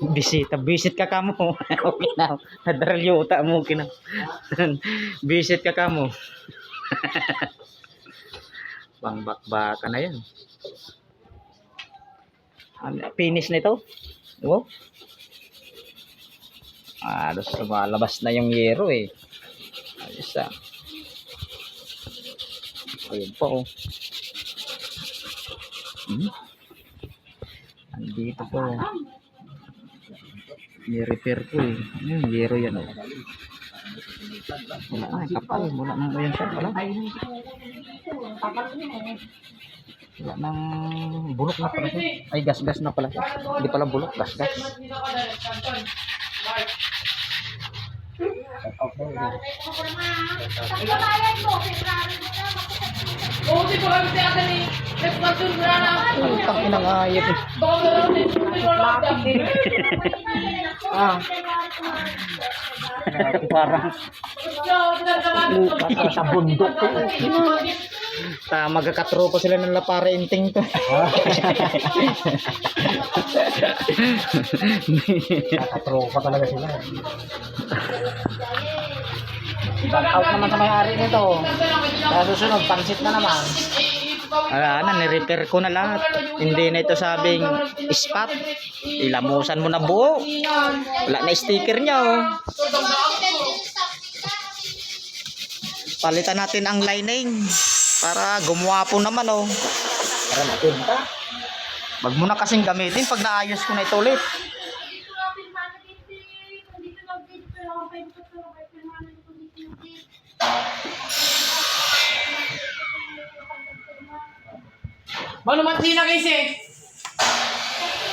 Bisita, visit ka kamo. Okay na. Nadaral yung utak mo kina. Visit ka kamo. Pangbakbaka na yan. Finish na ito. Oh. Halos lumalabas na yung yero eh. Ayos ah. Ayun po oh. Andito po. I-repair ko eh. Yero yan oh. Wala na, kapal. Wala nang ayan siya. Wala. Wala nang bulok na pala siya. Ay, gas-gas na pala siya. Hindi pala bulok, gas-gas. Ang inangayip eh. Parang sa bundok ko. Magkakatropa sila ng lapare inting to. Magkakatropa talaga sila. Out naman sa may-ari nito. Kaya susunod, pansit na naman. Wala na, ni-repair ko na lahat. Hindi na ito sabing spot. Ilamusan mo na buo. Wala na sticker niya oh. Palitan natin ang lining para gumwapo naman oh. Para mapunta. Wag mo na kasing gamitin pag naayos ko na ito ulit. Mano man sina kasi.